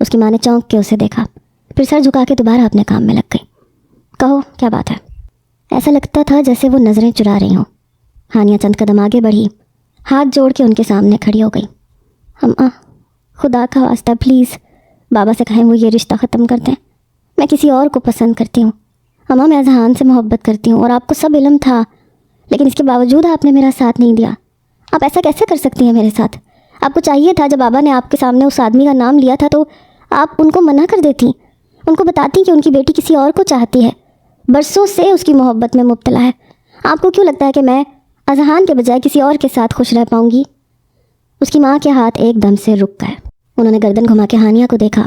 اس کی ماں نے چونک کے اسے دیکھا، پھر سر جھکا کے دوبارہ اپنے کام میں لگ گئی۔ کہو کیا بات ہے؟ ایسا لگتا تھا جیسے وہ نظریں چرا رہی ہوں۔ ہانیہ چند قدم آگے بڑھی، ہاتھ جوڑ کے ان کے سامنے کھڑی ہو گئی۔ اماں خدا کا واسطہ پلیز بابا سے کہیں وہ یہ رشتہ ختم کر دیں، میں کسی اور کو پسند کرتی ہوں۔ اماں میں اذہان سے محبت کرتی ہوں اور آپ کو سب علم تھا، لیکن اس کے باوجود آپ نے میرا ساتھ نہیں دیا۔ آپ ایسا کیسے کر سکتی ہیں میرے ساتھ؟ آپ کو چاہیے تھا جب بابا نے آپ کے سامنے اس آدمی کا نام لیا تھا تو آپ ان کو منع کر دیتی، ان کو بتاتی کہ ان کی بیٹی کسی اور کو چاہتی ہے، برسوں سے اس کی محبت میں مبتلا ہے۔ آپ کو کیوں لگتا ہے کہ میں اذہان کے بجائے کسی اور کے ساتھ خوش رہ پاؤں گی؟ اس کی ماں کے ہاتھ ایک دم سے رک گئے۔ انہوں نے گردن گھما کے ہانیہ کو دیکھا،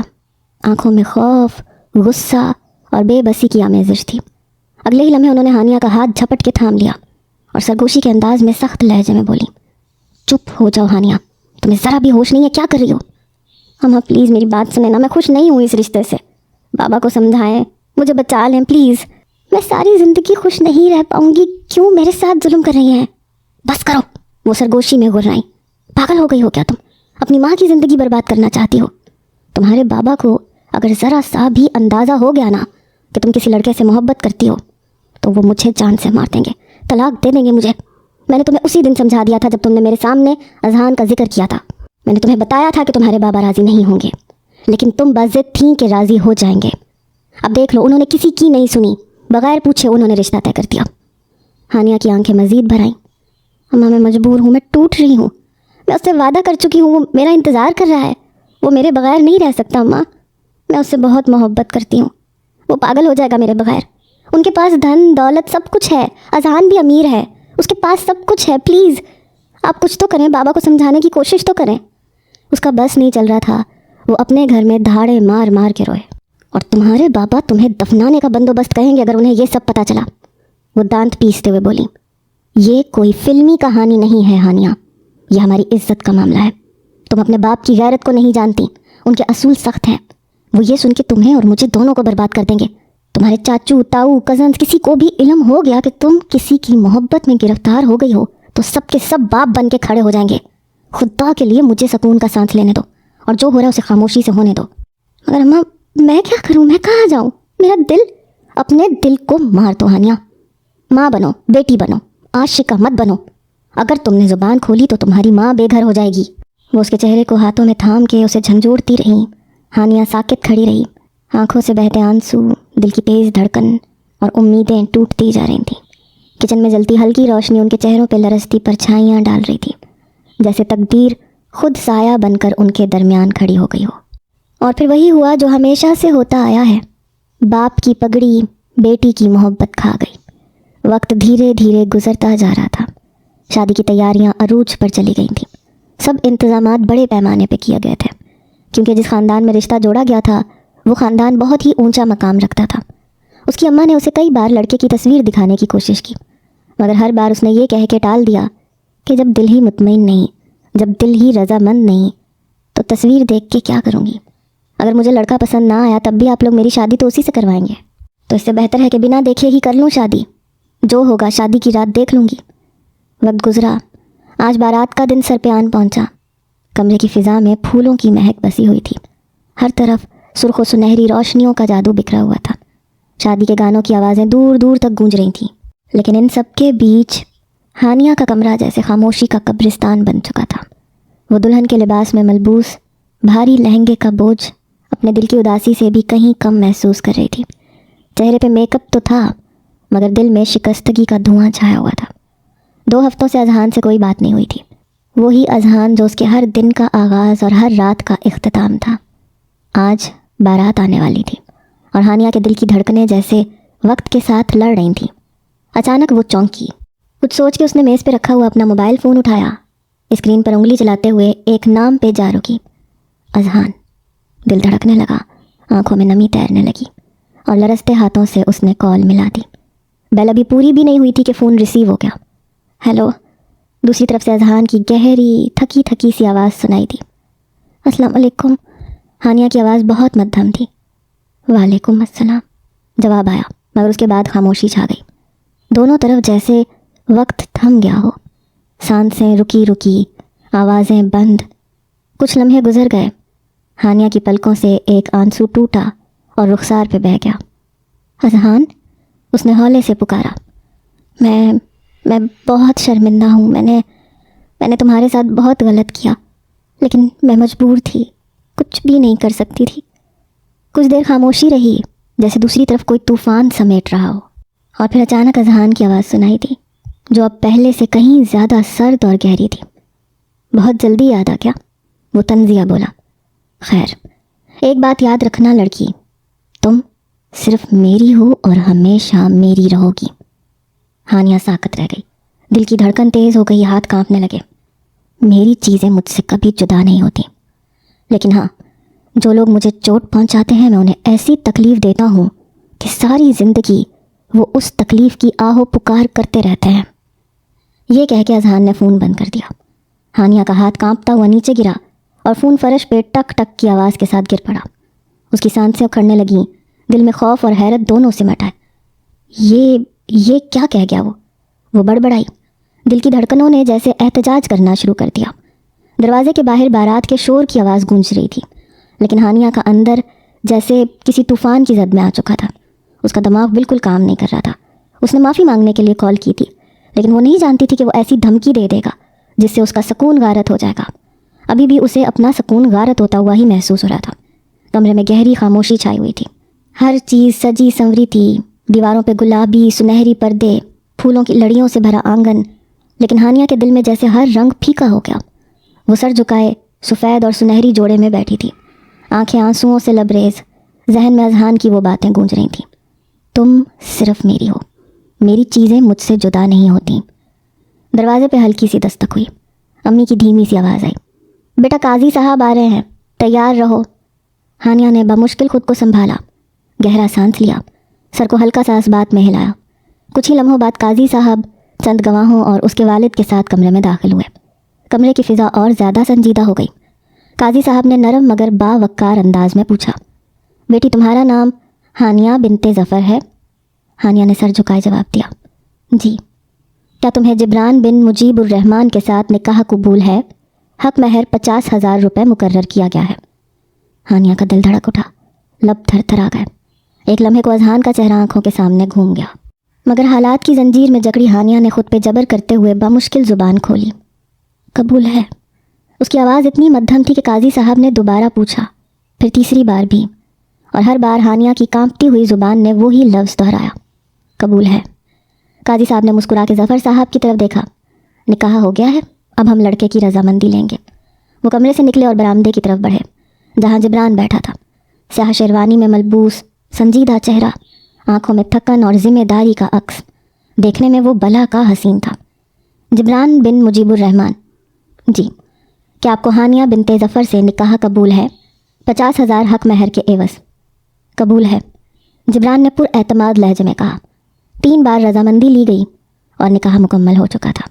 آنکھوں میں خوف، غصہ اور بے بسی کی آمیزش تھی۔ اگلے ہی لمحے انہوں نے ہانیہ کا ہاتھ جھپٹ کے تھام لیا اور سرگوشی کے انداز میں سخت لہجے میں بولی، چپ ہو جاؤ ہانیہ، تمہیں ذرا بھی ہوش نہیں ہے، کیا کر رہی ہو؟ اماں پلیز میری بات سنیں نا، میں خوش نہیں ہوں اس رشتے سے، بابا کو سمجھائیں، مجھے بچا لیں پلیز، میں ساری زندگی خوش نہیں رہ پاؤں گی، کیوں میرے ساتھ ظلم کر رہی ہیں؟ بس کرو، وہ سرگوشی میں گرائیں، پاگل ہو گئی ہو کیا تم؟ اپنی ماں کی زندگی برباد کرنا چاہتی ہو؟ تمہارے بابا کو اگر ذرا سا بھی اندازہ ہو گیا نا کہ تم کسی لڑکے سے محبت کرتی ہو تو وہ مجھے جان سے مار دیں گے، طلاق دے دیں گے مجھے۔ میں نے تمہیں اسی دن سمجھا دیا تھا جب تم نے میرے سامنے اذہان کا ذکر کیا تھا، میں نے تمہیں بتایا تھا کہ تمہارے بابا راضی نہیں ہوں گے، لیکن تم بضد تھیں کہ راضی ہو جائیں گے۔ اب دیکھ لو، انہوں نے کسی کی نہیں سنی، بغیر پوچھے انہوں نے رشتہ طے کر دیا۔ ہانیہ کی آنکھیں مزید بھر آئیں۔ اماں میں مجبور ہوں، میں ٹوٹ رہی ہوں، میں اس سے وعدہ کر چکی ہوں، وہ میرا انتظار کر رہا ہے، وہ میرے بغیر نہیں رہ سکتا اماں، میں اس سے بہت محبت کرتی ہوں، وہ پاگل ہو جائے گا میرے بغیر۔ ان کے پاس دھن دولت سب کچھ ہے، اذہان بھی امیر ہے، اس کے پاس سب کچھ ہے، پلیز آپ کچھ تو کریں، بابا کو سمجھانے کی کوشش تو کریں۔ اس کا بس نہیں چل رہا تھا، وہ اپنے گھر میں دھاڑے مار مار کے روئے۔ اور تمہارے بابا تمہیں دفنانے کا بندوبست کہیں گے اگر انہیں یہ سب پتہ چلا، وہ دانت پیستے ہوئے بولی۔ یہ کوئی فلمی کہانی نہیں ہے ہانیہ، یہ ہماری عزت کا معاملہ ہے۔ تم اپنے باپ کی غیرت کو نہیں جانتی، ان کے اصول سخت ہیں، وہ یہ سن کے تمہیں اور مجھے دونوں کو برباد کر دیں گے۔ تمہارے چاچو، تاؤ، کزنز، کسی کو بھی علم ہو گیا کہ تم کسی کی محبت میں گرفتار ہو گئی ہو تو سب کے سب باپ بن کے کھڑے ہو جائیں گے۔ خدا کے لیے مجھے سکون کا سانس لینے دو اور جو ہو رہا ہے اسے خاموشی سے ہونے دو۔ مگر اماں میں کیا کروں، میں کہاں جاؤں؟ میرا دل، اپنے دل کو مار دو ہانیہ، ماں بنو، بیٹی بنو، عاشقہ مت بنو۔ اگر تم نے زبان کھولی تو تمہاری ماں بے گھر ہو جائے گی۔ وہ اس کے چہرے کو ہاتھوں میں تھام کے اسے جھنجھوڑتی رہیں۔ ہانیہ ساکت کھڑی رہی، آنکھوں سے بہتے آنسو، دل کی تیز دھڑکن اور امیدیں ٹوٹتی جا رہی تھیں۔ کچن میں جلتی ہلکی روشنی ان کے چہروں پہ لرزتی پرچھائیاں ڈال رہی تھی، جیسے تقدیر خود سایہ بن کر ان کے درمیان کھڑی ہو گئی ہو۔ اور پھر وہی ہوا جو ہمیشہ سے ہوتا آیا ہے، باپ کی پگڑی بیٹی کی محبت کھا گئی۔ وقت دھیرے دھیرے گزرتا جا رہا تھا، شادی کی تیاریاں عروج پر چلی گئی تھیں، سب انتظامات بڑے پیمانے پہ کیے گئے تھے، کیونکہ جس خاندان میں رشتہ جوڑا گیا تھا وہ خاندان بہت ہی اونچا مقام رکھتا تھا۔ اس کی اماں نے اسے کئی بار لڑکے کی تصویر دکھانے کی کوشش کی، مگر ہر بار اس نے یہ کہہ کے ٹال دیا کہ جب دل ہی مطمئن نہیں، جب دل ہی رضامند نہیں تو تصویر دیکھ کے کیا کروں گی؟ اگر مجھے لڑکا پسند نہ آیا تب بھی آپ لوگ میری شادی تو اسی سے کروائیں گے، تو اس سے بہتر ہے کہ بنا دیکھے ہی کر لوں شادی، جو ہوگا شادی کی رات دیکھ لوں گی۔ وقت گزرا، آج بارات کا دن سر پہ آن پہنچا۔ کمرے کی فضا میں پھولوں کی مہک بسی ہوئی تھی، ہر طرف سرخ و سنہری روشنیوں کا جادو بکھرا ہوا تھا، شادی کے گانوں کی آوازیں دور دور تک گونج رہی تھیں، لیکن ان سب کے بیچ ہانیہ کا کمرہ جیسے خاموشی کا قبرستان بن چکا تھا۔ وہ دلہن کے لباس میں ملبوس بھاری لہنگے کا بوجھ اپنے دل کی اداسی سے بھی کہیں کم محسوس کر رہی تھی۔ چہرے پہ میک اپ تو تھا مگر دل میں شکستگی کا دھواں چھایا ہوا تھا۔ 2 ہفتوں سے اذہان سے کوئی بات نہیں ہوئی تھی، وہی اذہان جو اس کے ہر دن کا آغاز اور ہر رات کا اختتام تھا۔ آج بارات آنے والی تھی اور ہانیہ کے دل کی دھڑکنیں جیسے وقت کے ساتھ لڑ رہی تھیں۔ اچانک وہ چونکی، کچھ سوچ کے اس نے میز پہ رکھا ہوا اپنا موبائل فون اٹھایا، اسکرین پر انگلی چلاتے ہوئے ایک نام پہ جا رکی، اذہان۔ دل دھڑکنے لگا، آنکھوں میں نمی تیرنے لگی اور لرزتے ہاتھوں سے اس نے کال ملا دی۔ بیل ابھی پوری بھی نہیں ہوئی تھی کہ فون ریسیو ہو گیا۔ ہیلو، دوسری طرف سے اذہان کی گہری تھکی تھکی سی آواز سنائی دی۔ السلام علیکم۔ ہانیہ کی آواز بہت مدھم تھی۔ وعلیکم السلام، جواب آیا، مگر اس کے بعد خاموشی چھا گئی۔ دونوں طرف جیسے وقت تھم گیا ہو، سانسیں رکی رکی، آوازیں بند۔ کچھ لمحے گزر گئے، ہانیہ کی پلکوں سے ایک آنسو ٹوٹا اور رخسار پہ بہہ گیا۔ اذہان، اس نے ہولے سے پکارا، میں بہت شرمندہ ہوں، میں نے تمہارے ساتھ بہت غلط کیا، لیکن میں مجبور تھی، کچھ بھی نہیں کر سکتی تھی۔ کچھ دیر خاموشی رہی، جیسے دوسری طرف کوئی طوفان سمیٹ رہا ہو، اور پھر اچانک اذہان کی آواز سنائی دی، جو اب پہلے سے کہیں زیادہ سرد اور گہری تھی۔ بہت جلدی یاد آ گیا، وہ طنزیہ بولا۔ خیر، ایک بات یاد رکھنا لڑکی، تم صرف میری ہو اور ہمیشہ میری رہو گی۔ ہانیہ ساکت رہ گئی، دل کی دھڑکن تیز ہو گئی، ہاتھ کانپنے لگے۔ میری چیزیں مجھ سے کبھی جدا نہیں ہوتی، لیکن ہاں، جو لوگ مجھے چوٹ پہنچاتے ہیں میں انہیں ایسی تکلیف دیتا ہوں کہ ساری زندگی وہ اس تکلیف کی آہو پکار کرتے رہتے ہیں۔ یہ کہہ کے اذہان نے فون بند کر دیا۔ ہانیہ کا ہاتھ کانپتا ہوا نیچے گرا اور فون فرش پہ ٹک ٹک کی آواز کے ساتھ گر پڑا۔ اس کی سانسیں اکھڑنے لگیں، دل میں خوف اور حیرت دونوں سمٹ آئے۔ یہ کیا کہہ گیا وہ بڑبڑائی۔ دل کی دھڑکنوں نے جیسے احتجاج کرنا شروع کر دیا۔ دروازے کے باہر بارات کے شور کی آواز گونج رہی تھی، لیکن ہانیہ کا اندر جیسے کسی طوفان کی زد میں آ چکا تھا۔ اس کا دماغ بالکل کام نہیں کر رہا تھا۔ اس نے معافی مانگنے کے لیے کال کی تھی، لیکن وہ نہیں جانتی تھی کہ وہ ایسی دھمکی دے گا جس سے اس کا سکون غارت ہو جائے گا۔ ابھی بھی اسے اپنا سکون غارت ہوتا ہوا ہی محسوس ہو رہا تھا۔ کمرے میں گہری خاموشی چھائی ہوئی تھی، ہر چیز سجی سنوری تھی، دیواروں پہ گلابی سنہری پردے، پھولوں کی لڑیوں سے بھرا آنگن، لیکن ہانیہ کے دل میں جیسے ہر رنگ پھیکا ہو گیا۔ وہ سر جھکائے سفید اور سنہری جوڑے میں بیٹھی تھی، آنکھیں آنسوؤں سے لبریز۔ ذہن میں اذہان کی وہ باتیں گونج رہی تھیں، تم صرف میری ہو، میری چیزیں مجھ سے جدا نہیں ہوتی۔ دروازے پہ ہلکی سی دستک ہوئی، امی کی دھیمی سی آواز آئی، بیٹا قاضی صاحب آ رہے ہیں، تیار رہو۔ ہانیہ نے بمشکل خود کو سنبھالا، گہرا سانس لیا، سر کو ہلکا سا اس بات میں ہلایا۔ کچھ ہی لمحوں بعد قاضی صاحب چند گواہوں اور اس کے والد کے ساتھ کمرے میں داخل ہوئے۔ کمرے کی فضا اور زیادہ سنجیدہ ہو گئی۔ قاضی صاحب نے نرم مگر باوقار انداز میں پوچھا، بیٹی تمہارا نام ہانیہ بنت ظفر ہے؟ ہانیہ نے سر جھکائے جواب دیا، جی۔ کیا تمہیں جبران بن مجیب الرحمان کے ساتھ نکاح قبول ہے؟ حق مہر 50,000 روپے مقرر کیا گیا ہے۔ ہانیہ کا دل دھڑک اٹھا، لب تھر تھر آ گئے۔ ایک لمحے کو اذہان کا چہرہ آنکھوں کے سامنے گھوم گیا، مگر حالات کی زنجیر میں جکڑی ہانیہ نے خود پہ جبر کرتے ہوئے بمشکل زبان کھولی، قبول ہے۔ اس کی آواز اتنی مدھم تھی کہ قاضی صاحب نے دوبارہ پوچھا، پھر تیسری بار بھی، اور ہر بار ہانیہ کی کانپتی ہوئی زبان نے وہی لفظ دہرایا، قبول ہے۔ قاضی صاحب نے مسکرا کے ظفر صاحب کی طرف دیکھا، نکاح ہو گیا ہے، اب ہم لڑکے کی رضامندی لیں گے۔ وہ کمرے سے نکلے اور برآمدے کی طرف بڑھے، جہاں جبران بیٹھا تھا، سیاہ شیروانی میں ملبوس، سنجیدہ چہرہ، آنکھوں میں تھکن اور ذمہ داری کا عکس، دیکھنے میں وہ بلا کا حسین تھا۔ جبران بن مجیب الرحمان، جی۔ کیا آپ کو ہانیہ بنت ظفر سے نکاح قبول ہے؟ 50,000 حق مہر کے عوض۔ قبول ہے، جبران نے پر اعتماد لہجے میں کہا۔ 3 بار رضامندی لی گئی اور نکاح مکمل ہو چکا تھا۔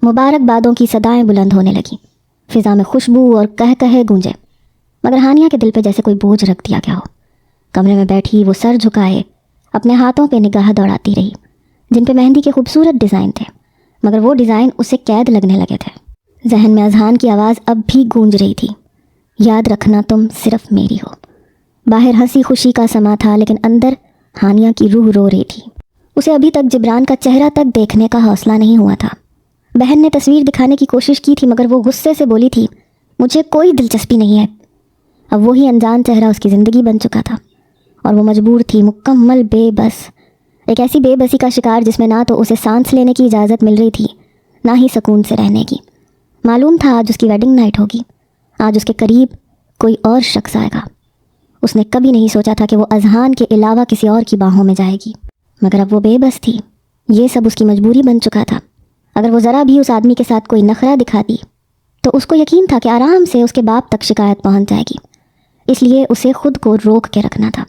مبارک بادوں کی صدائیں بلند ہونے لگیں، فضا میں خوشبو اور کہے گونجے، مگر ہانیہ کے دل پہ جیسے کوئی بوجھ رکھ دیا گیا ہو۔ کمرے میں بیٹھی وہ سر جھکائے اپنے ہاتھوں پہ نگاہ دوڑاتی رہی، جن پہ مہندی کے خوبصورت ڈیزائن تھے، مگر وہ ڈیزائن اسے قید لگنے لگے تھے۔ ذہن میں اذہان کی آواز اب بھی گونج رہی تھی، یاد رکھنا تم صرف میری ہو۔ باہر ہنسی خوشی کا سما تھا، لیکن اندر ہانیہ کی روح رو رہی تھی۔ اسے ابھی تک جبران کا چہرہ تک دیکھنے کا حوصلہ نہیں ہوا تھا۔ بہن نے تصویر دکھانے کی کوشش کی تھی، مگر وہ غصے سے بولی تھی، مجھے کوئی دلچسپی نہیں ہے۔ اب وہی انجان چہرہ اس کی زندگی بن چکا تھا، اور وہ مجبور تھی، مکمل بے بس، ایک ایسی بے بسی کا شکار جس میں نہ تو اسے سانس لینے کی اجازت مل رہی تھی، نہ ہی سکون سے رہنے کی۔ معلوم تھا آج اس کی ویڈنگ نائٹ ہوگی، آج اس کے قریب کوئی اور شخص آئے گا۔ اس نے کبھی نہیں سوچا تھا کہ وہ اذہان کے علاوہ کسی اور کی باہوں میں جائے گی، مگر اب وہ بے بس تھی۔ یہ سب اس کی مجبوری بن چکا تھا۔ اگر وہ ذرا بھی اس آدمی کے ساتھ کوئی نخرہ دکھاتی تو اس کو یقین تھا کہ آرام سے اس کے باپ تک شکایت پہنچ جائے گی، اس لیے اسے خود کو روک کے رکھنا تھا۔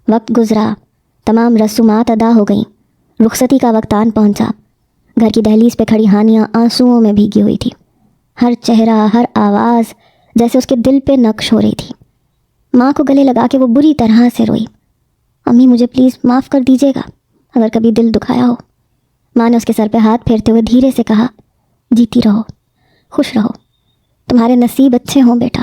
وقت گزرا، تمام رسومات ادا ہو گئیں، رخصتی کا وقت آن پہنچا۔ گھر کی دہلیز پہ کھڑی ہانیہ آنسوؤں میں بھیگی ہوئی تھی، ہر چہرہ، ہر آواز جیسے اس کے دل پہ نقش ہو رہی تھی۔ ماں کو گلے لگا کے وہ بری طرح سے روئی، امی مجھے پلیز معاف کر دیجیے گا اگر کبھی دل دکھایا ہو۔ ماں نے اس کے سر پہ ہاتھ پھیرتے ہوئے دھیرے سے کہا، جیتی رہو، خوش رہو، تمہارے نصیب اچھے ہوں بیٹا۔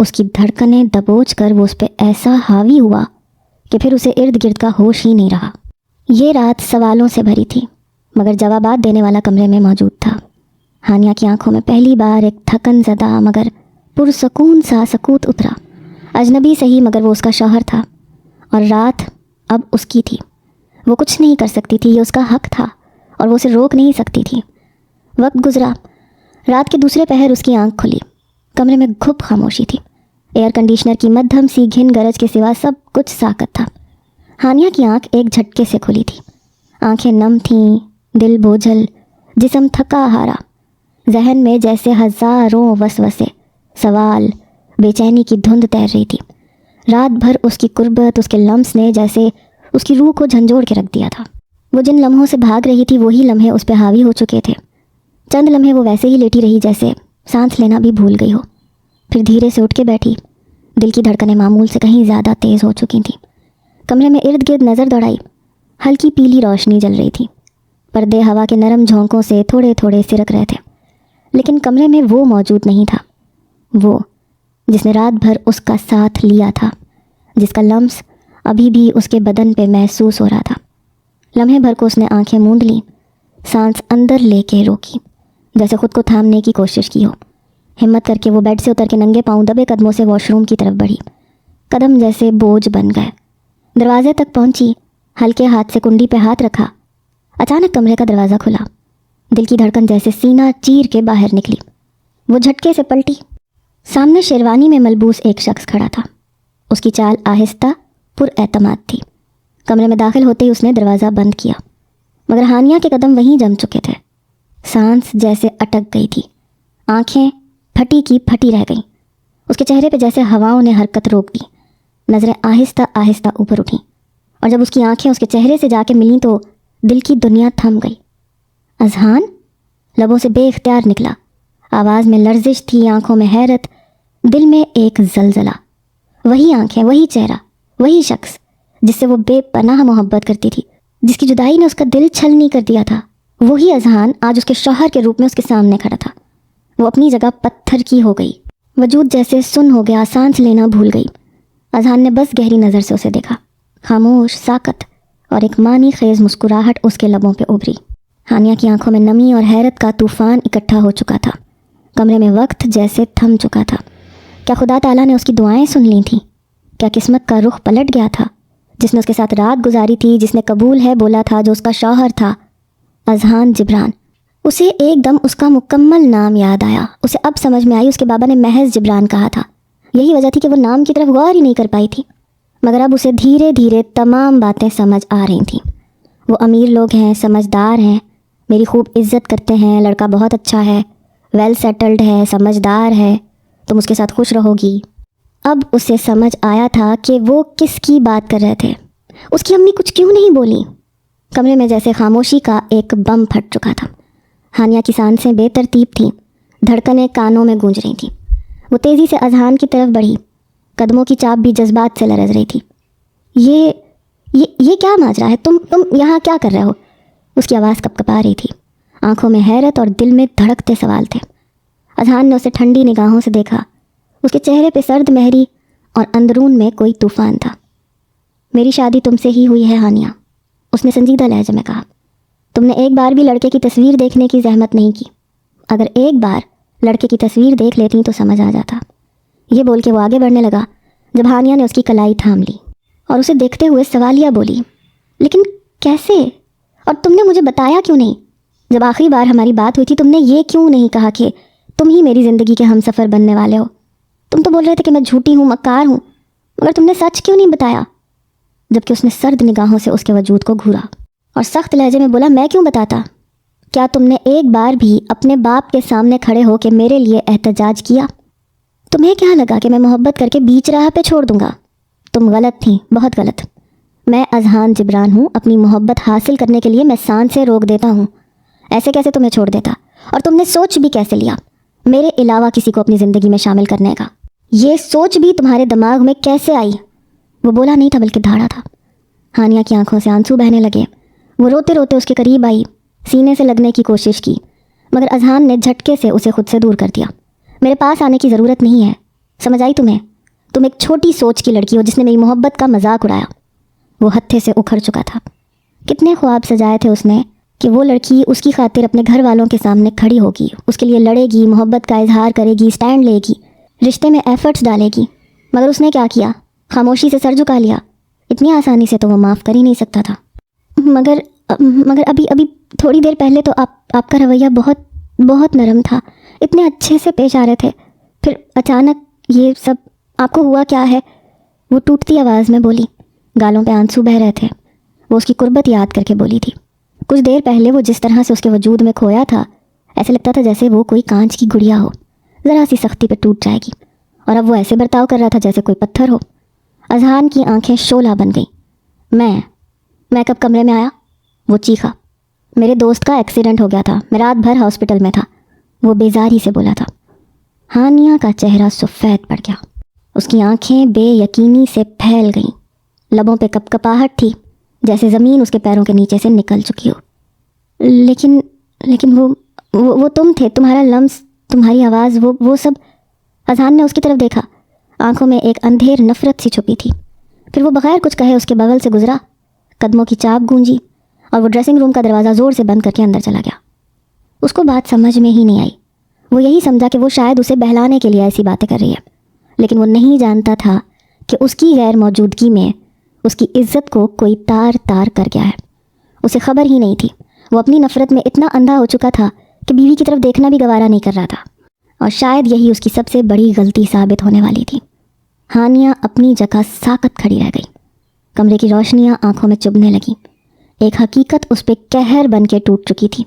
اس کی دھڑکنیں دبوچ کر وہ اس پہ ایسا حاوی ہوا کہ پھر اسے ارد گرد کا ہوش ہی نہیں رہا۔ یہ رات سوالوں سے بھری تھی، مگر جوابات دینے والا کمرے میں موجود تھا۔ ہانیہ کی آنکھوں میں پہلی بار ایک تھکن زدہ مگر پرسکون سا سکوت اترا۔ اجنبی صحیح مگر وہ اس کا شوہر تھا، اور رات اب اس کی تھی۔ وہ کچھ نہیں کر سکتی تھی، یہ اس کا حق تھا اور وہ اسے روک نہیں سکتی تھی۔ وقت گزرا، رات کے دوسرے پہر اس کی آنکھ کھلی۔ کمرے میں گھپ خاموشی تھی۔ ایئر کنڈیشنر کی مدھم سی گھن گرج کے سوا سب کچھ ساکت تھا۔ ہانیہ کی آنکھ ایک جھٹکے سے کھلی تھی۔ آنکھیں نم تھیں، دل بوجھل، جسم تھکا ہارا، ذہن میں جیسے ہزاروں وسوسے، سوال، بے چینی کی دھند تیر رہی تھی۔ رات بھر اس کی قربت، اس کے لمس نے جیسے اس کی روح کو جھنجھوڑ کے رکھ دیا تھا۔ وہ جن لمحوں سے بھاگ رہی تھی وہی لمحے اس پہ حاوی ہو چکے تھے۔ چند لمحے وہ ویسے ہی لیٹی رہی جیسے سانس لینا بھی بھول گئی ہو، پھر دھیرے سے اٹھ کے بیٹھی۔ دل کی دھڑکنیں معمول سے کہیں زیادہ تیز ہو چکی تھیں۔ کمرے میں ارد گرد نظر دوڑائی، ہلکی پیلی روشنی جل رہی تھی۔ پردے ہوا کے نرم جھونکوں سے تھوڑے تھوڑے سرک رہے تھے، لیکن کمرے میں وہ موجود نہیں تھا، وہ جس نے رات بھر اس کا ساتھ لیا تھا، جس کا لمس ابھی بھی اس کے بدن پہ محسوس ہو رہا تھا۔ لمحے بھر کو اس نے آنکھیں موند لیں، سانس اندر لے کے روکی، جیسے خود کو تھامنے کی کوشش کی ہو۔ ہمت کر کے وہ بیڈ سے اتر کے ننگے پاؤں دبے قدموں سے واش روم کی طرف بڑھی۔ قدم جیسے بوجھ بن گئے۔ دروازے تک پہنچی، ہلکے ہاتھ سے کنڈی پہ ہاتھ رکھا۔ اچانک کمرے کا دروازہ کھلا، دل کی دھڑکن جیسے سینہ چیر کے باہر نکلی۔ وہ جھٹکے سے پلٹی۔ سامنے شیروانی میں ملبوس ایک شخص کھڑا تھا۔ اس کی چال آہستہ پر اعتماد تھی۔ کمرے میں داخل ہوتے ہی اس نے دروازہ بند کیا، مگر ہانیہ کے قدم وہیں جم چکے تھے۔ سانس جیسے اٹک گئی تھی، آنکھیں پھٹی کی پھٹی رہ گئیں۔ اس کے چہرے پہ جیسے ہواؤں نے حرکت روک دی۔ نظریں آہستہ آہستہ اوپر اٹھیں، اور جب اس کی آنکھیں اس کے چہرے سے جا کے ملیں تو دل کی دنیا تھم گئی۔ اذہان لبوں سے بے اختیار نکلا، آواز میں لرزش تھی، آنکھوں میں حیرت، دل میں ایک زلزلہ۔ وہی آنکھیں، وہی چہرہ، وہی شخص جس سے وہ بے پناہ محبت کرتی تھی، جس کی جدائی نے اس کا دل چھلنی کر دیا تھا، وہی اذہان آج اس کے شوہر کے روپ میں اس کے سامنے کھڑا تھا۔ وہ اپنی جگہ پتھر کی ہو گئی، وجود جیسے سن ہو گیا، سانس لینا بھول گئی۔ اذہان نے بس گہری نظر سے اسے دیکھا، خاموش، ساکت، اور ایک معنی خیز مسکراہٹ اس کے لبوں پہ ابھری۔ ہانیہ کی آنکھوں میں نمی اور حیرت کا طوفان اکٹھا ہو چکا تھا۔ کمرے میں وقت جیسے تھم چکا تھا۔ کیا خدا تعالیٰ نے اس کی دعائیں سن لی تھیں؟ کیا قسمت کا رخ پلٹ گیا تھا؟ جس نے اس کے ساتھ رات گزاری تھی، جس نے قبول ہے بولا تھا، جو اس کا شوہر تھا، اذہان جبران۔ اسے ایک دم اس کا مکمل نام یاد آیا۔ اسے اب سمجھ میں آئی اس کے بابا نے محض جبران کہا تھا۔ یہی وجہ تھی کہ وہ نام کی طرف غور ہی نہیں کر پائی تھی، مگر اب اسے دھیرے دھیرے تمام باتیں سمجھ آ رہی تھیں۔ وہ امیر لوگ ہیں، سمجھدار ہیں، میری خوب عزت کرتے ہیں، لڑکا بہت اچھا ہے، ویل سیٹلڈ ہے، سمجھدار ہے، تم اس کے ساتھ خوش رہو گی۔ اب اسے سمجھ آیا تھا کہ وہ کس کی بات کر رہے تھے۔ اس کی امی کچھ کیوں نہیں بولی؟ کمرے میں جیسے خاموشی کا ایک بم پھٹ چکا تھا۔ ہانیہ کی سانسیں بے ترتیب تھیں، دھڑکنیں کانوں میں گونج رہی تھیں۔ وہ تیزی سے اذہان کی طرف بڑھی، قدموں کی چاپ بھی جذبات سے لرز رہی تھی۔ یہ کیا ماجرا ہے؟ تم یہاں کیا کر رہے ہو؟ اس کی آواز کپکپا رہی تھی، آنکھوں میں حیرت اور دل میں دھڑکتے سوال تھے۔ اذہان نے اسے ٹھنڈی نگاہوں سے دیکھا، اس کے چہرے پہ سرد مہری اور اندرون میں کوئی طوفان تھا۔ میری شادی تم سے ہی ہوئی ہے ہانیہ، اس نے سنجیدہ لہجے میں کہا۔ تم نے ایک بار بھی لڑکے کی تصویر دیکھنے کی زحمت نہیں کی۔ اگر ایک بار لڑکے کی تصویر دیکھ لیتی تو سمجھ آ جاتا۔ یہ بول کے وہ آگے بڑھنے لگا جب ہانیہ نے اس کی کلائی تھام لی اور اسے دیکھتے ہوئے سوالیہ بولی، لیکن کیسے؟ اور تم نے مجھے بتایا کیوں نہیں؟ جب آخری بار ہماری بات ہوئی تھی تم نے یہ کیوں نہیں کہا کہ تم ہی میری زندگی کے ہم سفر بننے والے ہو؟ تم تو بول رہے تھے کہ میں جھوٹی ہوں، مکار ہوں، مگر تم نے سچ کیوں نہیں بتایا؟ جبکہ اس نے سرد نگاہوں سے اس کے وجود کو گھورا اور سخت لہجے میں بولا، میں کیوں بتاتا؟ کیا تم نے ایک بار بھی اپنے باپ کے سامنے کھڑے ہو کے میرے لیے احتجاج کیا؟ تمہیں کیا لگا کہ میں محبت کر کے بیچ راہ پہ چھوڑ دوں گا؟ تم غلط تھیں، بہت غلط۔ میں اذہان جبران ہوں، اپنی محبت حاصل کرنے کے لیے میں سانس سے روک دیتا ہوں۔ ایسے کیسے تمہیں چھوڑ دیتا؟ اور تم نے سوچ بھی کیسے لیا میرے علاوہ کسی کو اپنی زندگی میں شامل کرنے کا؟ یہ سوچ بھی تمہارے دماغ میں کیسے آئی؟ وہ بولا نہیں تھا بلکہ دھاڑا تھا۔ ہانیہ کی آنکھوں سے آنسو بہنے لگے۔ وہ روتے روتے اس کے قریب آئی، سینے سے لگنے کی کوشش کی، مگر اذہان نے جھٹکے سے اسے خود سے دور کر دیا۔ میرے پاس آنے کی ضرورت نہیں ہے، سمجھ آئی تمہیں؟ تم ایک چھوٹی سوچ کی لڑکی ہو جس نے میری محبت کا مذاق اڑایا۔ وہ ہتھے سے اکھڑ چکا تھا۔ کتنے خواب سجائے تھے اس نے کہ وہ لڑکی اس کی خاطر اپنے گھر والوں کے سامنے کھڑی ہوگی، اس کے لیے لڑے گی، محبت کا اظہار کرے گی، سٹینڈ لے گی، رشتے میں ایفرٹس ڈالے گی، مگر اس نے کیا کیا؟ خاموشی سے سر جھکا لیا۔ اتنی آسانی سے تو وہ معاف کر ہی نہیں سکتا تھا۔ مگر ابھی تھوڑی دیر پہلے تو آپ کا رویہ بہت نرم تھا، اتنے اچھے سے پیش آ رہے تھے، پھر اچانک یہ سب آپ کو ہوا کیا ہے؟ وہ ٹوٹتی آواز میں بولی۔ گالوں پہ آنسو بہہ رہے تھے۔ وہ اس کی قربت یاد کر کے بولی تھی۔ کچھ دیر پہلے وہ جس طرح سے اس کے وجود میں کھویا تھا، ایسے لگتا تھا جیسے وہ کوئی کانچ کی گڑیا ہو، ذرا سی سختی پہ ٹوٹ جائے گی، اور اب وہ ایسے برتاؤ کر رہا تھا جیسے کوئی پتھر ہو۔ اذہان کی آنکھیں شعلہ بن گئیں۔ میں کب کمرے میں آیا؟ وہ چیخا۔ میرے دوست کا ایکسیڈنٹ ہو گیا تھا، میں رات بھر ہاسپٹل میں تھا، وہ بیزاری سے بولا تھا۔ ہانیہ کا چہرہ سفید پڑ گیا، اس کی آنکھیں بے یقینی سے پھیل گئیں، لبوں پہ کپکپاہٹ تھی جیسے زمین اس کے پیروں کے نیچے سے نکل چکی ہو۔ لیکن وہ تم تھے، تمہارا لمس، تمہاری آواز، وہ سب۔ اذہان نے اس کی طرف دیکھا، آنکھوں میں ایک اندھیر نفرت سی چھپی تھی۔ پھر وہ بغیر کچھ کہے اس کے بغل سے گزرا، قدموں کی چاپ گونجی، اور وہ ڈریسنگ روم کا دروازہ زور سے بند کر کے اندر چلا گیا۔ اس کو بات سمجھ میں ہی نہیں آئی۔ وہ یہی سمجھا کہ وہ شاید اسے بہلانے کے لیے ایسی باتیں کر رہی ہے، لیکن وہ نہیں جانتا تھا کہ اس کی غیر موجودگی میں اس کی عزت کو کوئی تار کر گیا ہے۔ اسے خبر ہی نہیں تھی۔ وہ اپنی نفرت میں اتنا اندھا ہو چکا تھا کہ بیوی کی طرف دیکھنا بھی گوارا نہیں کر رہا تھا، اور شاید یہی اس کی سب سے بڑی غلطی ثابت ہونے والی تھی۔ ہانیہ اپنی جگہ ساکت کھڑی رہ گئی۔ کمرے کی روشنیاں آنکھوں میں چبھنے لگیں۔ ایک حقیقت اس پہ قہر بن کے ٹوٹ چکی تھی،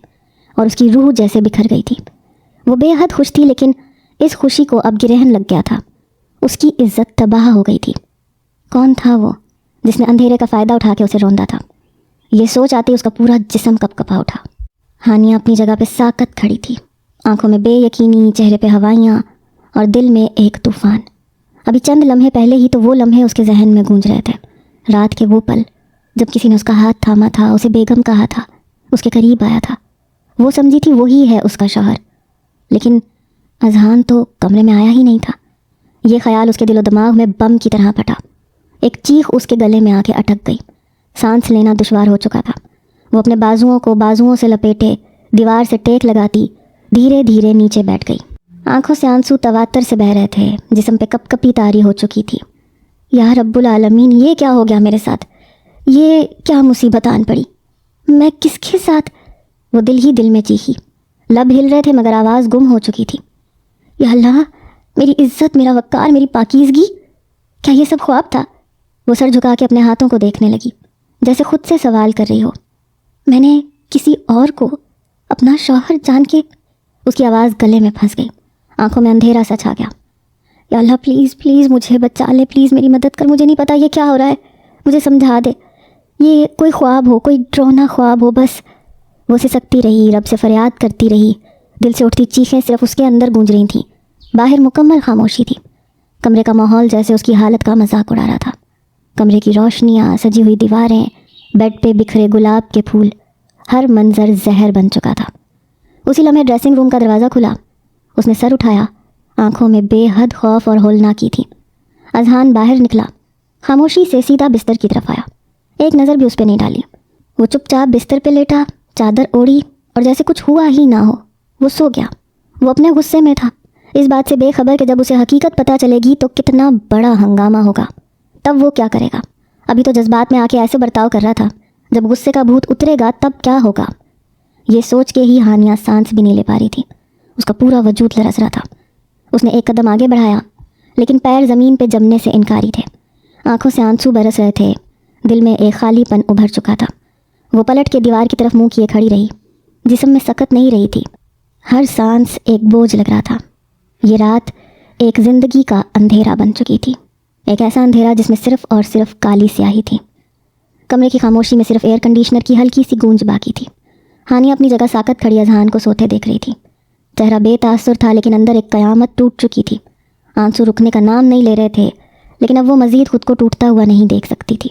اور اس کی روح جیسے بکھر گئی تھی۔ وہ بے حد خوش تھی، لیکن اس خوشی کو اب گرہن لگ گیا تھا۔ اس کی عزت تباہ ہو گئی تھی۔ کون تھا وہ جس نے اندھیرے کا فائدہ اٹھا کے اسے روندا تھا؟ یہ سوچ آتے اس کا پورا جسم کپکپا اٹھا۔ ہانیہ اپنی جگہ پہ ساکت کھڑی تھی، آنکھوں میں بے یقینی، چہرے پہ ہوائیاں، اور دل میں ایک طوفان۔ ابھی چند لمحے پہلے ہی تو وہ لمحے اس کے ذہن میں گونج رہے تھے، رات کے وہ پل جب کسی نے اس کا ہاتھ تھاما تھا، اسے بیگم کہا تھا، اس کے قریب آیا تھا۔ وہ سمجھی تھی وہی ہے اس کا شوہر، لیکن اذہان تو کمرے میں آیا ہی نہیں تھا۔ یہ خیال اس کے دل و دماغ میں بم کی طرح پھٹا۔ ایک چیخ اس کے گلے میں آ کے اٹک گئی۔ سانس لینا دشوار ہو چکا تھا۔ وہ اپنے بازوؤں سے لپیٹے دیوار سے ٹیک لگاتی دھیرے دھیرے نیچے بیٹھ گئی۔ آنکھوں سے آنسو تواتر سے بہہ رہے تھے، جسم پہ کپ کپی طاری ہو چکی تھی۔ یا رب العالمین، یہ کیا ہو گیا میرے ساتھ؟ یہ کیا مصیبت آن پڑی؟ میں کس کے ساتھ؟ وہ دل میں چیخی۔ لب ہل رہے تھے مگر آواز گم ہو چکی تھی۔ یا اللہ، میری عزت، میرا وقار، میری پاکیزگی، کیا یہ سب خواب تھا؟ وہ سر جھکا کے اپنے ہاتھوں کو دیکھنے لگی، جیسے خود سے سوال کر رہی ہو۔ میں نے کسی اور کو اپنا شوہر جان کے؟ اس کی آواز گلے میں پھنس گئی، آنکھوں میں اندھیرا سا چھا گیا۔ یا اللہ، پلیز مجھے بچا لے، پلیز میری مدد کر، مجھے نہیں پتا یہ کیا ہو رہا ہے، مجھے سمجھا دے، یہ کوئی خواب ہو، کوئی ڈرونا خواب ہو بس۔ وہ سسکتی رہی، رب سے فریاد کرتی رہی، دل سے اٹھتی چیخیں صرف اس کے اندر گونج رہی تھیں۔ باہر مکمل خاموشی تھی، کمرے کا ماحول جیسے اس کی حالت کا مذاق اڑا رہا تھا۔ کمرے کی روشنیاں، سجی ہوئی دیواریں، بیڈ پہ بکھرے گلاب کے پھول، ہر منظر زہر بن چکا تھا۔ اسی لمحے ڈریسنگ روم کا دروازہ کھلا۔ اس نے سر اٹھایا، آنکھوں میں بے حد خوف اور ہولناکی تھی۔ اذہان باہر نکلا، خاموشی سے سیدھا بستر کی طرف آیا، ایک نظر بھی اس پہ نہیں ڈالی۔ وہ چپ چاپ بستر پہ لیٹا، چادر اوڑھی، اور جیسے کچھ ہوا ہی نہ ہو وہ سو گیا۔ وہ اپنے غصے میں تھا، اس بات سے بے خبر کہ جب اسے حقیقت پتہ چلے گی تو کتنا بڑا ہنگامہ ہوگا، تب وہ کیا کرے گا۔ ابھی تو جذبات میں آ کے ایسے برتاؤ کر رہا تھا، جب غصے کا بھوت اترے گا تب کیا ہوگا۔ یہ سوچ کے ہی ہانیہ سانس بھی نہیں لے پا رہی تھی، اس کا پورا وجود لرز رہا تھا۔ اس نے ایک قدم آگے بڑھایا، لیکن پیر زمین پہ جمنے سے انکاری تھے۔ آنکھوں سے آنسو برس رہے تھے، دل میں ایک خالی پن ابھر چکا تھا۔ وہ پلٹ کے دیوار کی طرف منہ کیے کھڑی رہی، جسم میں سکت نہیں رہی تھی، ہر سانس ایک بوجھ لگ رہا تھا۔ یہ رات ایک زندگی کا اندھیرا بن چکی تھی، ایک ایسا اندھیرا جس میں صرف اور صرف کالی سیاہی تھی۔ کمرے کی خاموشی میں صرف ایئر کنڈیشنر کی ہلکی سی گونج باقی تھی۔ ہانیہ اپنی جگہ ساکت کھڑی اذہان کو سوتے دیکھ رہی تھی۔ چہرہ بے تاثر تھا، لیکن اندر ایک قیامت ٹوٹ چکی تھی۔ آنسو رکنے کا نام نہیں لے رہے تھے، لیکن اب وہ مزید خود کو ٹوٹتا ہوا نہیں دیکھ سکتی تھی۔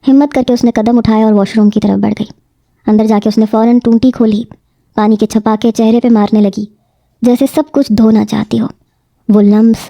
ہمت کر کے اس نے قدم اٹھایا اور واش روم کی طرف بڑھ گئی۔ اندر جا کے اس نے فوراً ٹونٹی کھولی، پانی کے چھپاکے چہرے پہ مارنے لگی، جیسے سب کچھ دھونا چاہتی ہو۔ وہ لمس،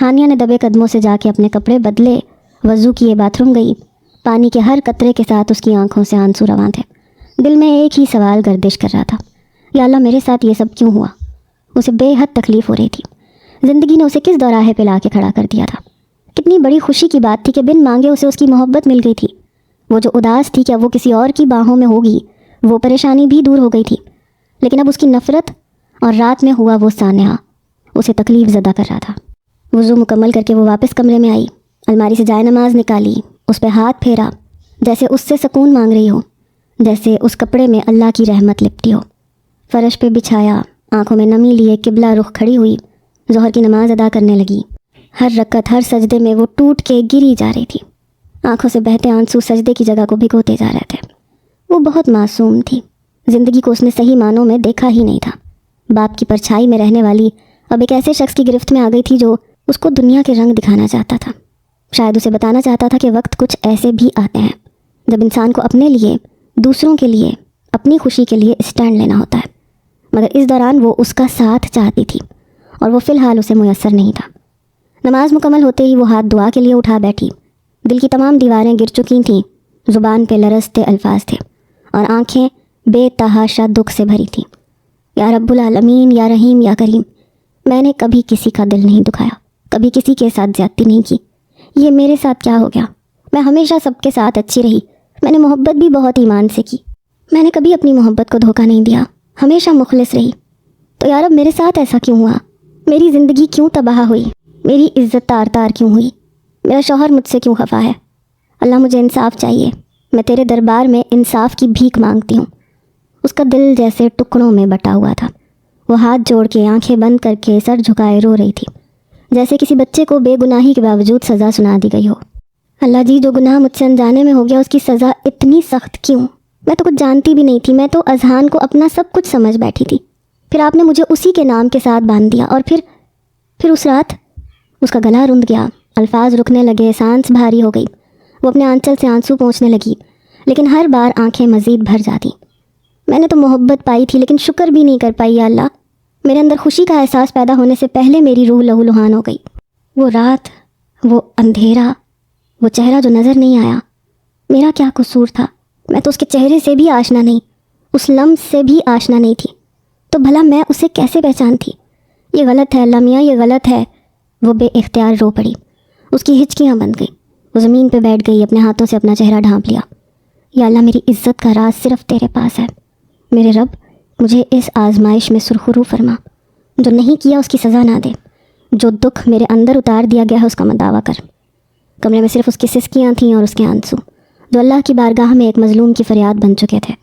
ہانیہ نے دبے قدموں سے جا کے اپنے کپڑے بدلے، وضو کیے، باتھ روم گئی۔ پانی کے ہر قطرے کے ساتھ اس کی آنکھوں سے آنسو رواں تھے۔ دل میں ایک ہی سوال گردش کر رہا تھا، یا اللہ میرے ساتھ یہ سب کیوں ہوا؟ اسے بے حد تکلیف ہو رہی تھی۔ زندگی نے اسے کس دوراہے پہ لا کے کھڑا کر دیا تھا؟ کتنی بڑی خوشی کی بات تھی کہ بن مانگے اسے اس کی محبت مل گئی تھی۔ وہ جو اداس تھی کہ اب وہ کسی اور کی باہوں میں ہوگی، وہ پریشانی بھی دور ہو گئی تھی۔ لیکن اب اس کی نفرت اور رات میں ہوا وہ سانحہ اسے تکلیف زدہ کر رہا تھا۔ وضو مکمل کر کے وہ واپس کمرے میں آئی، الماری سے جائے نماز نکالی، اس پہ ہاتھ پھیرا، جیسے اس سے سکون مانگ رہی ہو، جیسے اس کپڑے میں اللہ کی رحمت لپٹی ہو۔ فرش پہ بچھایا، آنکھوں میں نمی لیے قبلہ رخ کھڑی ہوئی، ظہر کی نماز ادا کرنے لگی۔ ہر رکعت، ہر سجدے میں وہ ٹوٹ کے گری جا رہی تھی۔ آنکھوں سے بہتے آنسو سجدے کی جگہ کو بھگوتے جا رہے تھے۔ وہ بہت معصوم تھی، زندگی کو اس نے صحیح معنوں میں دیکھا ہی نہیں تھا۔ باپ کی پرچھائی میں رہنے والی اب ایک ایسے شخص کی گرفت میں آ گئی تھی جو اس کو دنیا کے رنگ دکھانا چاہتا تھا۔ شاید اسے بتانا چاہتا تھا کہ وقت کچھ ایسے بھی آتے ہیں جب انسان کو اپنے لیے، دوسروں کے لیے، اپنی خوشی کے لیے اسٹینڈ لینا ہوتا ہے۔ مگر اس دوران وہ اس کا ساتھ چاہتی تھی اور وہ فی الحال اسے میسر نہیں تھا۔ نماز مکمل ہوتے ہی وہ ہاتھ دعا کے لیے اٹھا بیٹھی۔ دل کی تمام دیواریں گر چکی تھیں، زبان پہ لرزتے الفاظ تھے اور آنکھیں بے تحاشا دکھ سے بھری تھیں۔ یا رب العالمین، یا رحیم، یا کریم، میں نے کبھی کسی کا دل نہیں دکھایا، کبھی کسی کے ساتھ زیادتی نہیں کی۔ یہ میرے ساتھ کیا ہو گیا؟ میں ہمیشہ سب کے ساتھ اچھی رہی، میں نے محبت بھی بہت ایمان سے کی، میں نے کبھی اپنی محبت کو دھوکہ نہیں دیا، ہمیشہ مخلص رہی۔ تو یا رب میرے ساتھ ایسا کیوں ہوا؟ میری زندگی کیوں تباہ ہوئی؟ میری عزت تار تار کیوں ہوئی؟ میرا شوہر مجھ سے کیوں خفا ہے؟ اللہ مجھے انصاف چاہیے، میں تیرے دربار میں انصاف کی بھیک مانگتی ہوں۔ اس کا دل جیسے ٹکڑوں میں بٹا ہوا تھا۔ وہ ہاتھ جوڑ کے، آنکھیں بند کر کے، سر جھکائے رو رہی تھی، جیسے کسی بچے کو بے گناہی کے باوجود سزا سنا دی گئی ہو۔ اللہ جی، جو گناہ مجھ سے انجانے میں ہو گیا اس کی سزا اتنی سخت کیوں؟ میں تو کچھ جانتی بھی نہیں تھی، میں تو اذہان کو اپنا سب کچھ سمجھ بیٹھی تھی، پھر آپ نے مجھے اسی کے نام کے ساتھ باندھ دیا، اور پھر اس رات اس کا گلا رند گیا، الفاظ رکنے لگے، سانس بھاری ہو گئی۔ وہ اپنے آنچل سے آنسو پہنچنے لگی، لیکن ہر بار آنکھیں مزید بھر جاتی۔ میں نے تو محبت پائی تھی لیکن شکر بھی نہیں کر پائی، یا اللہ میرے اندر خوشی کا احساس پیدا ہونے سے پہلے میری روح لہو لہان ہو گئی۔ وہ رات، وہ اندھیرا، وہ چہرہ جو نظر نہیں آیا، میرا کیا قصور تھا؟ میں تو اس کے چہرے سے بھی آشنا نہیں، اس لمس سے بھی آشنا نہیں تھی، تو بھلا میں اسے کیسے پہچانتی؟ یہ غلط ہے اللہ میاں، یہ غلط ہے۔ وہ بے اختیار رو پڑی، اس کی ہچکیاں بند گئیں، وہ زمین پہ بیٹھ گئی، اپنے ہاتھوں سے اپنا چہرہ ڈھانپ لیا۔ یا اللہ میری عزت کا راز صرف تیرے پاس ہے، میرے رب مجھے اس آزمائش میں سرخرو فرما، جو نہیں کیا اس کی سزا نہ دے، جو دکھ میرے اندر اتار دیا گیا ہے اس کا مداوع کر۔ کمرے میں صرف اس کی سسکیاں تھیں اور اس کے آنسو، جو اللہ کی بارگاہ میں ایک مظلوم کی فریاد بن چکے تھے۔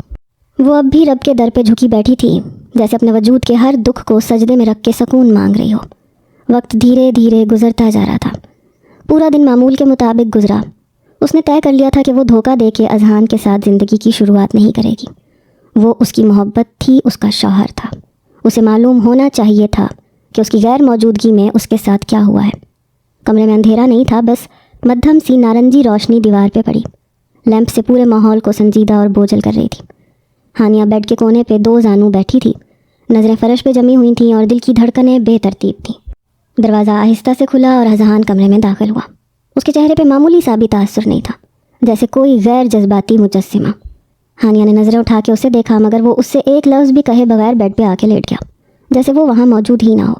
وہ اب بھی رب کے در پہ جھکی بیٹھی تھی، جیسے اپنے وجود کے ہر دکھ کو سجدے میں رکھ کے سکون مانگ رہی ہو۔ وقت دھیرے دھیرے گزرتا جا رہا تھا، پورا دن معمول کے مطابق گزرا۔ اس نے طے کر لیا تھا کہ وہ دھوکہ دے کے اذہان کے ساتھ زندگی کی شروعات نہیں کرے گی۔ وہ اس کی محبت تھی، اس کا شوہر تھا، اسے معلوم ہونا چاہیے تھا کہ اس کی غیر موجودگی میں اس کے ساتھ کیا ہوا ہے۔ کمرے میں اندھیرا نہیں تھا، بس مدھم سی نارنجی روشنی دیوار پہ پڑی، لیمپ سے پورے ماحول کو سنجیدہ اور بوجھل کر رہی تھی۔ ہانیہ بیڈ کے کونے پہ دو زانو بیٹھی تھی، نظریں فرش پہ جمی ہوئی تھیں اور دل کی دھڑکنیں بے ترتیب تھیں۔ دروازہ آہستہ سے کھلا اور اذہان کمرے میں داخل ہوا۔ اس کے چہرے پہ معمولی سا بھی تاثر نہیں تھا، جیسے کوئی غیر جذباتی مجسمہ۔ ہانیہ نے نظریں اٹھا کے اسے دیکھا، مگر وہ اس سے ایک لفظ بھی کہے بغیر بیڈ پہ آ کے لیٹ گیا، جیسے وہ وہاں موجود ہی نہ ہو۔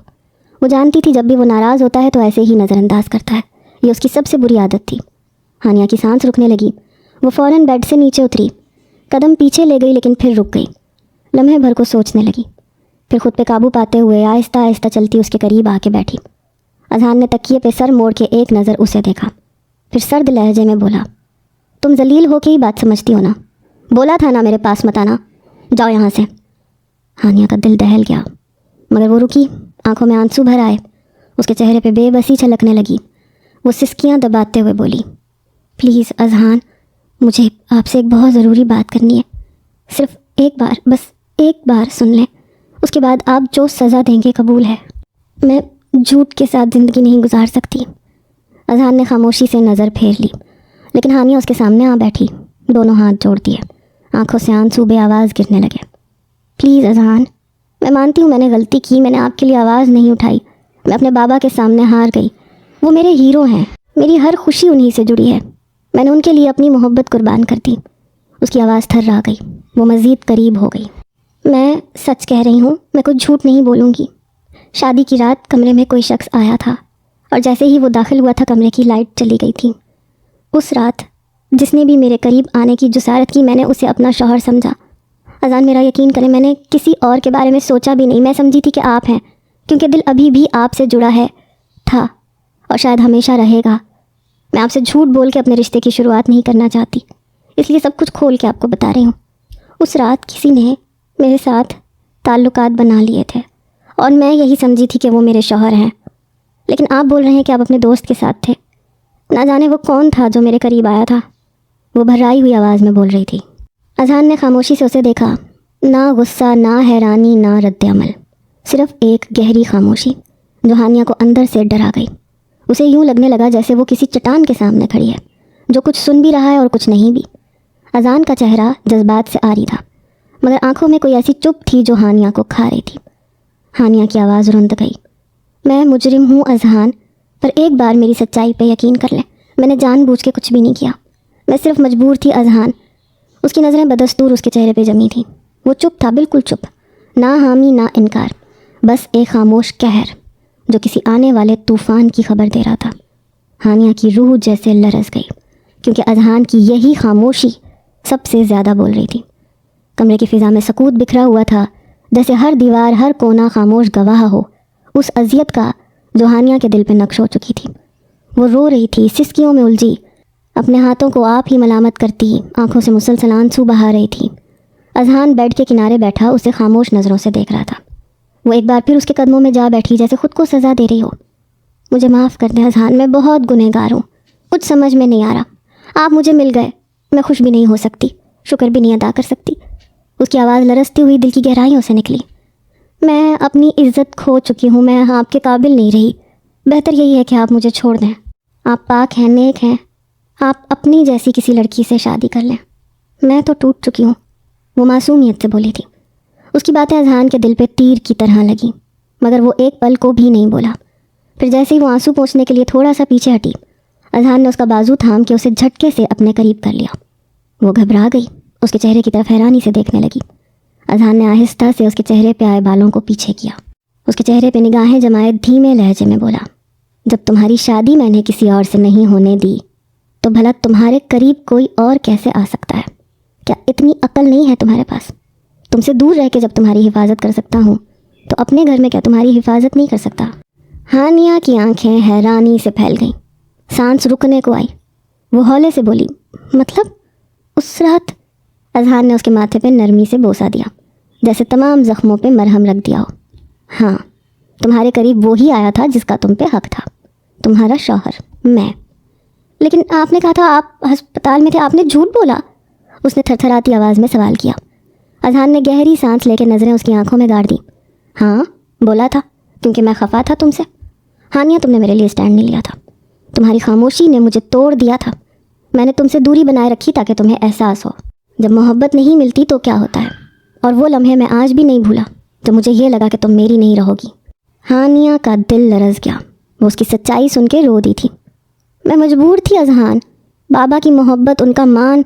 وہ جانتی تھی جب بھی وہ ناراض ہوتا ہے تو ایسے ہی نظر انداز کرتا ہے، یہ اس کی سب سے بری عادت تھی۔ ہانیہ کی سانس رکنے لگی، وہ فوراً بیڈ سے نیچے اتری، قدم پیچھے لے گئی لیکن پھر رک گئی، لمحے بھر کو سوچنے لگی، پھر خود پہ قابو پاتے ہوئے آہستہ آہستہ چلتی اس کے قریب آ کے بیٹھی۔ اذہان نے تکیے پہ سر موڑ کے ایک نظر اسے دیکھا، پھر سرد لہجے میں بولا، تم ذلیل ہو کے ہی بات سمجھتی ہو نا؟ بولا تھا نا میرے پاس مت آنا، جاؤ یہاں سے۔ ہانیہ کا دل دہل گیا، مگر وہ رکی، آنکھوں میں آنسو بھر آئے، اس کے چہرے پہ بے بسی چھلکنے لگی۔ وہ سسکیاں دباتے ہوئے بولی، پلیز اذہان، مجھے آپ سے ایک بہت ضروری بات کرنی ہے، صرف ایک بار، بس ایک بار سن لیں، اس کے بعد آپ جو سزا دیں گے قبول ہے۔ میں جھوٹ کے ساتھ زندگی نہیں گزار سکتی۔ اذہان نے خاموشی سے نظر پھیر لی، لیکن ہانیہ اس کے سامنے آ بیٹھی، دونوں ہاتھ جوڑ دیے، آنکھوں سے آنسو بے آواز گرنے لگے۔ پلیز اذہان، میں مانتی ہوں میں نے غلطی کی، میں نے آپ کے لیے آواز نہیں اٹھائی، میں اپنے بابا کے سامنے ہار گئی، وہ میرے ہیرو ہیں، میری ہر خوشی انہی سے جڑی ہے، میں نے ان کے لیے اپنی محبت قربان کر دی۔ اس کی آواز تھرا گئی، وہ مزید قریب ہو گئی۔ میں سچ کہہ رہی ہوں، میں کچھ جھوٹ نہیں بولوں گی۔ شادی کی رات کمرے میں کوئی شخص آیا تھا اور جیسے ہی وہ داخل ہوا تھا کمرے کی لائٹ چلی گئی تھی۔ اس رات جس نے بھی میرے قریب آنے کی جسارت کی، میں نے اسے اپنا شوہر سمجھا۔ اذان میرا یقین کریں، میں نے کسی اور کے بارے میں سوچا بھی نہیں، میں سمجھی تھی کہ آپ ہیں، کیونکہ دل ابھی بھی آپ سے جڑا ہے، تھا اور شاید ہمیشہ رہے گا۔ میں آپ سے جھوٹ بول کے اپنے رشتے کی شروعات نہیں کرنا چاہتی، اس لیے سب کچھ کھول کے آپ کو بتا رہی ہوں۔ اس رات کسی نے میرے ساتھ تعلقات بنا لیے تھے اور میں یہی سمجھی تھی کہ وہ میرے شوہر ہیں، لیکن آپ بول رہے ہیں کہ آپ اپنے دوست کے ساتھ تھے۔ نہ جانے وہ کون تھا جو میرے قریب آیا تھا، وہ بھرائی ہوئی آواز میں بول رہی تھی۔ اذان نے خاموشی سے اسے دیکھا، نہ غصہ، نہ حیرانی، نہ رد عمل، صرف ایک گہری خاموشی جو ہانیہ کو اندر سے ڈرا گئی۔ اسے یوں لگنے لگا جیسے وہ کسی چٹان کے سامنے کھڑی ہے جو کچھ سن بھی رہا ہے اور کچھ نہیں بھی۔ اذان کا چہرہ جذبات سے عاری تھا، مگر آنکھوں میں کوئی ایسی چپ تھی جو ہانیہ کو کھا رہی تھی۔ ہانیہ کی آواز رند گئی، میں مجرم ہوں اذان، پر ایک بار میری سچائی پہ یقین کر لیں، میں نے جان بوجھ کے کچھ بھی نہیں کیا، میں صرف مجبور تھی اذان۔ اس کی نظریں بدستور اس کے چہرے پہ جمی تھیں، وہ چپ تھا، بالکل چپ، نہ حامی نہ انکار، بس ایک خاموش قہر جو کسی آنے والے طوفان کی خبر دے رہا تھا۔ ہانیہ کی روح جیسے لرز گئی، کیونکہ اذان کی یہی خاموشی سب سے زیادہ بول رہی تھی۔ کمرے کی فضا میں سکوت بکھرا ہوا تھا، جیسے ہر دیوار، ہر کونا خاموش گواہ ہو اس اذیت کا جو ہانیہ کے دل پہ نقش ہو چکی تھی۔ وہ رو رہی تھی، سسکیوں میں الجھی، اپنے ہاتھوں کو آپ ہی ملامت کرتی، آنکھوں سے مسلسل آنسو بہا رہی تھی۔ اذان بیڈ کے کنارے بیٹھا اسے خاموش نظروں سے دیکھ رہا تھا۔ وہ ایک بار پھر اس کے قدموں میں جا بیٹھی جیسے خود کو سزا دے رہی ہو۔ مجھے معاف کر دیں اذان، میں بہت گنہگار ہوں، کچھ سمجھ میں نہیں آ رہا، آپ مجھے مل گئے، میں خوش بھی نہیں ہو سکتی، شکر بھی نہیں ادا کر سکتی۔ اس کی آواز لرزتی ہوئی دل کی گہرائیوں سے نکلی۔ میں اپنی عزت کھو چکی ہوں، میں آپ کے قابل نہیں رہی، بہتر یہی ہے کہ آپ مجھے چھوڑ دیں۔ آپ پاک ہیں، نیک ہیں، آپ اپنی جیسی کسی لڑکی سے شادی کر لیں، میں تو ٹوٹ چکی ہوں۔ وہ معصومیت سے بولی تھی۔ اس کی باتیں اذہان کے دل پہ تیر کی طرح لگیں، مگر وہ ایک پل کو بھی نہیں بولا۔ پھر جیسے ہی وہ آنسو پونچھنے کے لیے تھوڑا سا پیچھے ہٹی، اذہان نے اس کا بازو تھام کے اسے جھٹکے سے اپنے قریب کر لیا۔ وہ گھبرا گئی، اس کے چہرے کی طرف حیرانی سے دیکھنے لگی۔ اذہان نے آہستہ سے اس کے چہرے پہ آئے بالوں کو پیچھے کیا، اس کے چہرے پہ نگاہیں جمائے دھیمے لہجے میں بولا، جب تمہاری شادی میں نے کسی اور سے نہیں ہونے دی تو بھلا تمہارے قریب کوئی اور کیسے آ سکتا ہے؟ کیا اتنی عقل نہیں ہے تمہارے پاس؟ تم سے دور رہ کے جب تمہاری حفاظت کر سکتا ہوں تو اپنے گھر میں کیا تمہاری حفاظت نہیں کر سکتا؟ ہانیہ کی آنکھیں حیرانی سے پھیل گئیں، سانس رکنے کو آئی۔ وہ ہولے سے بولی، مطلب اس رات؟ اذہان نے اس کے ماتھے پہ نرمی سے بوسہ دیا، جیسے تمام زخموں پہ مرہم رکھ دیا ہو۔ ہاں، تمہارے قریب وہی آیا تھا جس کا تم پہ حق تھا، تمہارا شوہر، میں۔ لیکن آپ نے کہا تھا آپ ہسپتال میں تھے، آپ نے جھوٹ بولا، اس نے تھرتھراتی آواز میں سوال کیا۔ اذہان نے گہری سانس لے کے نظریں اس کی آنکھوں میں گاڑ دیں۔ ہاں بولا تھا، کیونکہ میں خفا تھا تم سے۔ ہانیہ، تم نے میرے لیے سٹینڈ نہیں لیا تھا، تمہاری خاموشی نے مجھے توڑ دیا تھا۔ میں نے تم سے دوری بنائے رکھی تاکہ تمہیں احساس ہو جب محبت نہیں ملتی تو کیا ہوتا ہے، اور وہ لمحے میں آج بھی نہیں بھولا جب مجھے یہ لگا کہ تم میری نہیں رہو گی۔ ہانیہ کا دل لرز گیا، وہ اس کی سچائی سن کے رو دی تھی۔ میں مجبور تھی اذہان، بابا کی محبت، ان کا مان،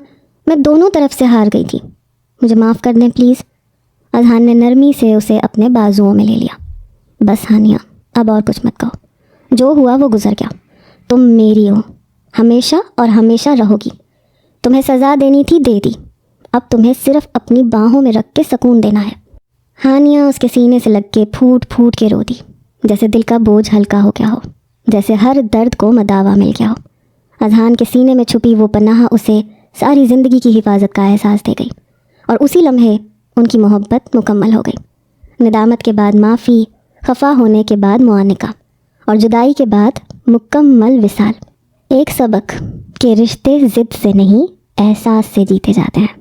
میں دونوں طرف سے ہار گئی تھی، مجھے معاف کر دیں پلیز۔ اذہان نے نرمی سے اسے اپنے بازوؤں میں لے لیا۔ بس ہانیہ، اب اور کچھ مت کہو، جو ہوا وہ گزر گیا، تم میری ہو، ہمیشہ اور ہمیشہ رہو گی۔ تمہیں سزا دینی تھی، دے دی، اب تمہیں صرف اپنی باہوں میں رکھ کے سکون دینا ہے۔ ہانیہ اس کے سینے سے لگ کے پھوٹ پھوٹ کے رو دی، جیسے دل کا بوجھ ہلکا ہو گیا ہو، جیسے ہر درد کو مداوا مل گیا ہو۔ اذہان کے سینے میں چھپی وہ پناہ اسے ساری زندگی کی حفاظت کا احساس دے گئی، اور اسی لمحے ان کی محبت مکمل ہو گئی۔ ندامت کے بعد معافی، خفا ہونے کے بعد معانقہ، اور جدائی کے بعد مکمل وصال۔ ایک سبق کہ رشتے ضد سے نہیں، احساس سے جیتے جاتے ہیں۔